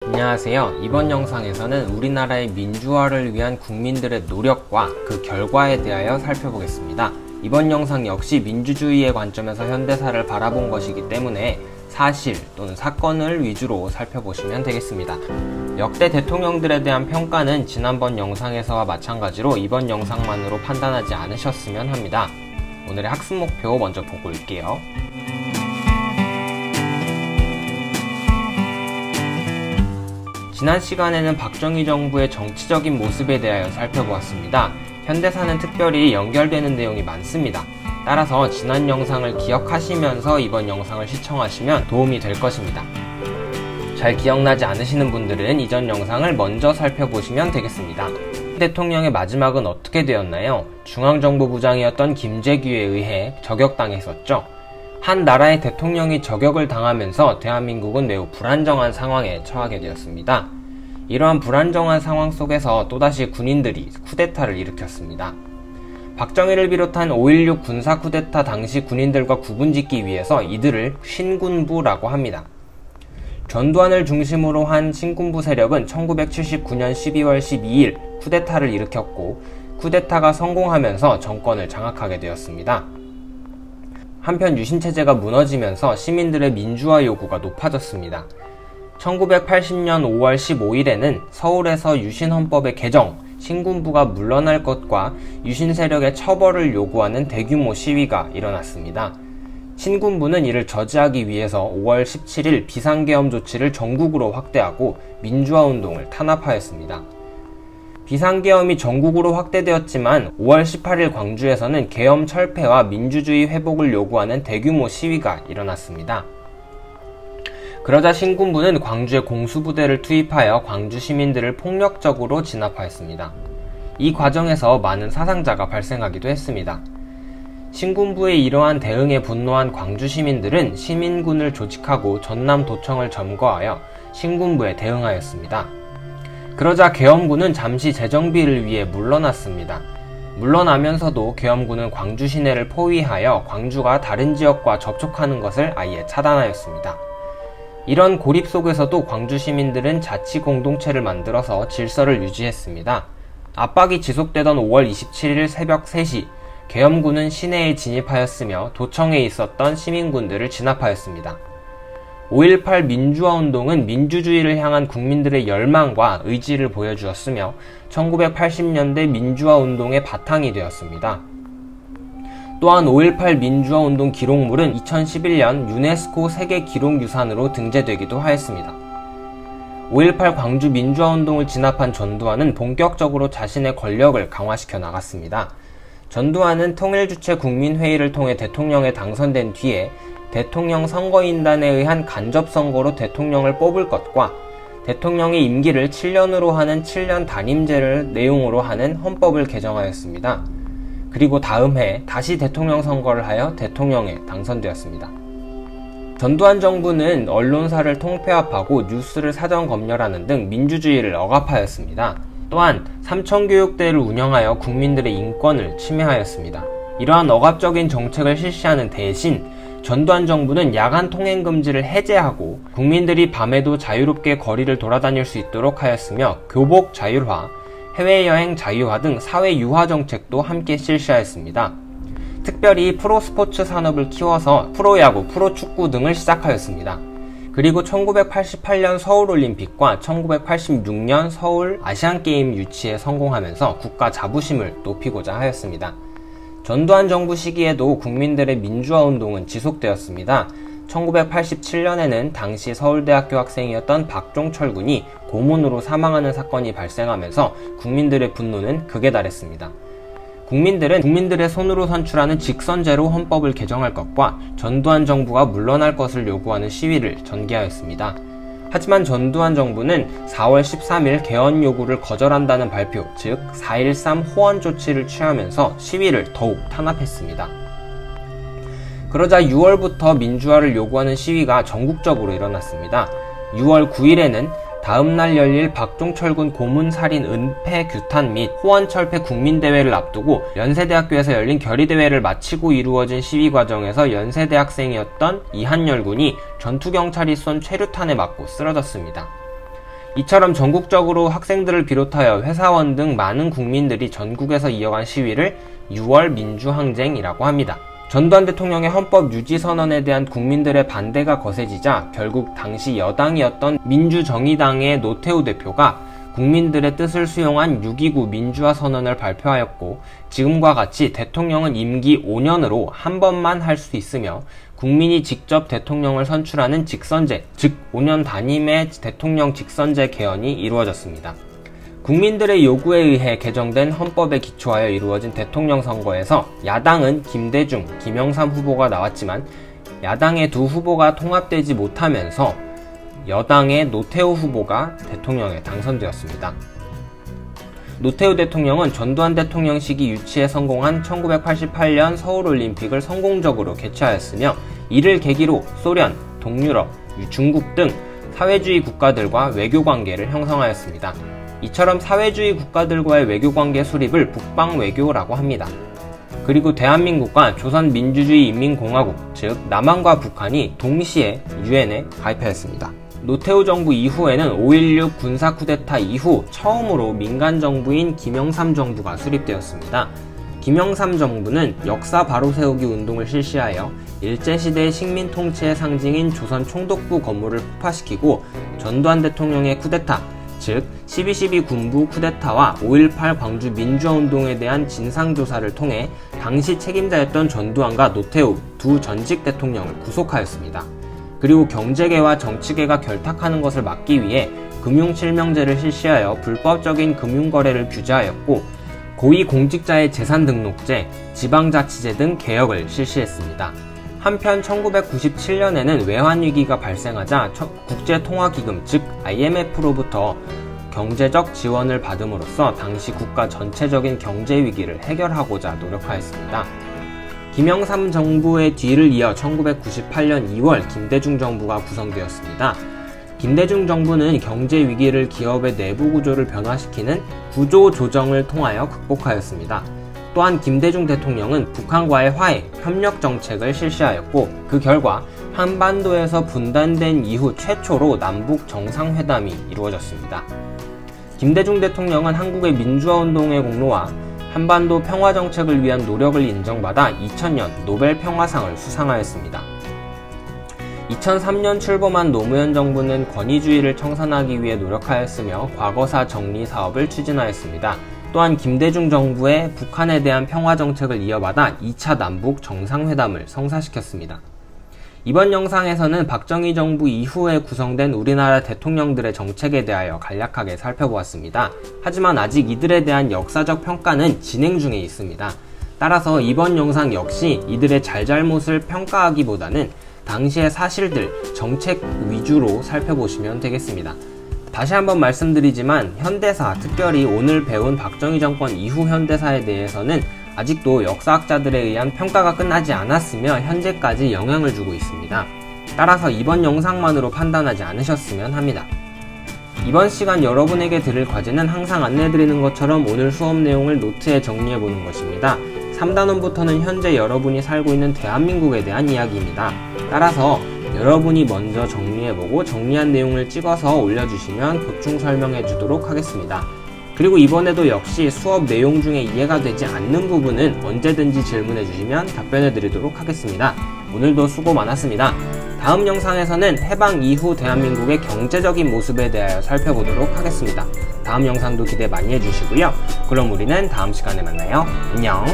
안녕하세요. 이번 영상에서는 우리나라의 민주화를 위한 국민들의 노력과 그 결과에 대하여 살펴보겠습니다. 이번 영상 역시 민주주의의 관점에서 현대사를 바라본 것이기 때문에 사실 또는 사건을 위주로 살펴보시면 되겠습니다. 역대 대통령들에 대한 평가는 지난번 영상에서와 마찬가지로 이번 영상만으로 판단하지 않으셨으면 합니다. 오늘의 학습 목표 먼저 보고 올게요. 지난 시간에는 박정희 정부의 정치적인 모습에 대하여 살펴보았습니다. 현대사는 특별히 연결되는 내용이 많습니다. 따라서 지난 영상을 기억하시면서 이번 영상을 시청하시면 도움이 될 것입니다. 잘 기억나지 않으시는 분들은 이전 영상을 먼저 살펴보시면 되겠습니다. 대통령의 마지막은 어떻게 되었나요? 중앙정보부장이었던 김재규에 의해 저격당했었죠. 한 나라의 대통령이 저격을 당하면서 대한민국은 매우 불안정한 상황에 처하게 되었습니다. 이러한 불안정한 상황 속에서 또다시 군인들이 쿠데타를 일으켰습니다. 박정희를 비롯한 5.16 군사 쿠데타 당시 군인들과 구분짓기 위해서 이들을 신군부라고 합니다. 전두환을 중심으로 한 신군부 세력은 1979년 12월 12일 쿠데타를 일으켰고 쿠데타가 성공하면서 정권을 장악하게 되었습니다. 한편 유신체제가 무너지면서 시민들의 민주화 요구가 높아졌습니다. 1980년 5월 15일에는 서울에서 유신헌법의 개정, 신군부가 물러날 것과 유신 세력의 처벌을 요구하는 대규모 시위가 일어났습니다. 신군부는 이를 저지하기 위해서 5월 17일 비상계엄 조치를 전국으로 확대하고 민주화 운동을 탄압하였습니다. 비상계엄이 전국으로 확대되었지만 5월 18일 광주에서는 계엄 철폐와 민주주의 회복을 요구하는 대규모 시위가 일어났습니다. 그러자 신군부는 광주에 공수부대를 투입하여 광주 시민들을 폭력적으로 진압하였습니다. 이 과정에서 많은 사상자가 발생하기도 했습니다. 신군부의 이러한 대응에 분노한 광주 시민들은 시민군을 조직하고 전남도청을 점거하여 신군부에 대응하였습니다. 그러자 계엄군은 잠시 재정비를 위해 물러났습니다. 물러나면서도 계엄군은 광주 시내를 포위하여 광주가 다른 지역과 접촉하는 것을 아예 차단하였습니다. 이런 고립 속에서도 광주 시민들은 자치 공동체를 만들어서 질서를 유지했습니다. 압박이 지속되던 5월 27일 새벽 3시, 계엄군은 시내에 진입하였으며 도청에 있었던 시민군들을 진압하였습니다. 5.18 민주화운동은 민주주의를 향한 국민들의 열망과 의지를 보여주었으며 1980년대 민주화운동의 바탕이 되었습니다. 또한 5.18 민주화운동 기록물은 2011년 유네스코 세계기록유산으로 등재되기도 하였습니다. 5.18 광주 민주화운동을 진압한 전두환은 본격적으로 자신의 권력을 강화시켜 나갔습니다. 전두환은 통일주체 국민회의를 통해 대통령에 당선된 뒤에 대통령 선거인단에 의한 간접선거로 대통령을 뽑을 것과 대통령의 임기를 7년으로 하는 7년 단임제를 내용으로 하는 헌법을 개정하였습니다. 그리고 다음 해 다시 대통령 선거를 하여 대통령에 당선되었습니다. 전두환 정부는 언론사를 통폐합하고 뉴스를 사전 검열하는 등 민주주의를 억압하였습니다. 또한 삼청교육대를 운영하여 국민들의 인권을 침해하였습니다. 이러한 억압적인 정책을 실시하는 대신 전두환 정부는 야간 통행 금지를 해제하고 국민들이 밤에도 자유롭게 거리를 돌아다닐 수 있도록 하였으며 교복 자율화, 해외여행 자유화 등 사회 유화 정책도 함께 실시하였습니다. 특별히 프로스포츠 산업을 키워서 프로야구, 프로축구 등을 시작하였습니다. 그리고 1988년 서울올림픽과 1986년 서울 아시안게임 유치에 성공하면서 국가 자부심을 높이고자 하였습니다. 전두환 정부 시기에도 국민들의 민주화 운동은 지속되었습니다. 1987년에는 당시 서울대학교 학생이었던 박종철 군이 고문으로 사망하는 사건이 발생하면서 국민들의 분노는 극에 달했습니다. 국민들은 국민들의 손으로 선출하는 직선제로 헌법을 개정할 것과 전두환 정부가 물러날 것을 요구하는 시위를 전개하였습니다. 하지만 전두환 정부는 4월 13일 개헌 요구를 거절한다는 발표, 즉 4.13 호원 조치를 취하면서 시위를 더욱 탄압했습니다. 그러자 6월부터 민주화를 요구하는 시위가 전국적으로 일어났습니다. 6월 9일에는 다음날 열릴 박종철군 고문살인 은폐 규탄 및 호원철폐 국민대회를 앞두고 연세대학교에서 열린 결의대회를 마치고 이루어진 시위 과정에서 연세대 학생이었던 이한열 군이 전투경찰이 쏜 최루탄에 맞고 쓰러졌습니다. 이처럼 전국적으로 학생들을 비롯하여 회사원 등 많은 국민들이 전국에서 이어간 시위를 6월 민주항쟁이라고 합니다. 전두환 대통령의 헌법 유지 선언에 대한 국민들의 반대가 거세지자 결국 당시 여당이었던 민주정의당의 노태우 대표가 국민들의 뜻을 수용한 6.29 민주화 선언을 발표하였고, 지금과 같이 대통령은 임기 5년으로 한 번만 할 수 있으며 국민이 직접 대통령을 선출하는 직선제, 즉 5년 단임의 대통령 직선제 개헌이 이루어졌습니다. 국민들의 요구에 의해 개정된 헌법에 기초하여 이루어진 대통령 선거에서 야당은 김대중, 김영삼 후보가 나왔지만 야당의 두 후보가 통합되지 못하면서 여당의 노태우 후보가 대통령에 당선되었습니다. 노태우 대통령은 전두환 대통령 시기 유치에 성공한 1988년 서울올림픽을 성공적으로 개최하였으며, 이를 계기로 소련, 동유럽, 중국 등 사회주의 국가들과 외교관계를 형성하였습니다. 이처럼 사회주의 국가들과의 외교관계 수립을 북방외교라고 합니다. 그리고 대한민국과 조선민주주의인민공화국, 즉 남한과 북한이 동시에 유엔에 가입하였습니다. 노태우 정부 이후에는 5.16 군사 쿠데타 이후 처음으로 민간 정부인 김영삼 정부가 수립되었습니다. 김영삼 정부는 역사 바로 세우기 운동을 실시하여 일제시대의 식민 통치의 상징인 조선 총독부 건물을 폭파시키고 전두환 대통령의 쿠데타, 즉 12.12 군부 쿠데타와 5.18 광주 민주화 운동에 대한 진상조사를 통해 당시 책임자였던 전두환과 노태우 두 전직 대통령을 구속하였습니다. 그리고 경제계와 정치계가 결탁하는 것을 막기 위해 금융실명제를 실시하여 불법적인 금융거래를 규제하였고, 고위공직자의 재산등록제, 지방자치제 등 개혁을 실시했습니다. 한편 1997년에는 외환위기가 발생하자 국제통화기금 즉 IMF로부터 경제적 지원을 받음으로써 당시 국가 전체적인 경제위기를 해결하고자 노력하였습니다. 김영삼 정부의 뒤를 이어 1998년 2월 김대중 정부가 구성되었습니다. 김대중 정부는 경제위기를 기업의 내부 구조를 변화시키는 구조조정을 통하여 극복하였습니다. 또한 김대중 대통령은 북한과의 화해, 협력 정책을 실시하였고, 그 결과 한반도에서 분단된 이후 최초로 남북 정상회담이 이루어졌습니다. 김대중 대통령은 한국의 민주화운동의 공로와 한반도 평화정책을 위한 노력을 인정받아 2000년 노벨 평화상을 수상하였습니다. 2003년 출범한 노무현 정부는 권위주의를 청산하기 위해 노력하였으며 과거사 정리 사업을 추진하였습니다. 또한 김대중 정부의 북한에 대한 평화정책을 이어받아 2차 남북 정상회담을 성사시켰습니다. 이번 영상에서는 박정희 정부 이후에 구성된 우리나라 대통령들의 정책에 대하여 간략하게 살펴보았습니다. 하지만 아직 이들에 대한 역사적 평가는 진행 중에 있습니다. 따라서 이번 영상 역시 이들의 잘잘못을 평가하기보다는 당시의 사실들, 정책 위주로 살펴보시면 되겠습니다. 다시 한번 말씀드리지만 현대사, 특별히 오늘 배운 박정희 정권 이후 현대사에 대해서는 아직도 역사학자들에 의한 평가가 끝나지 않았으며 현재까지 영향을 주고 있습니다. 따라서 이번 영상만으로 판단하지 않으셨으면 합니다. 이번 시간 여러분에게 드릴 과제는 항상 안내해드리는 것처럼 오늘 수업 내용을 노트에 정리해보는 것입니다. 3단원부터는 현재 여러분이 살고 있는 대한민국에 대한 이야기입니다. 따라서 여러분이 먼저 정리해보고 정리한 내용을 찍어서 올려주시면 보충 설명해주도록 하겠습니다. 그리고 이번에도 역시 수업 내용 중에 이해가 되지 않는 부분은 언제든지 질문해주시면 답변해드리도록 하겠습니다. 오늘도 수고 많았습니다. 다음 영상에서는 해방 이후 대한민국의 경제적인 모습에 대하여 살펴보도록 하겠습니다. 다음 영상도 기대 많이 해주시고요. 그럼 우리는 다음 시간에 만나요. 안녕.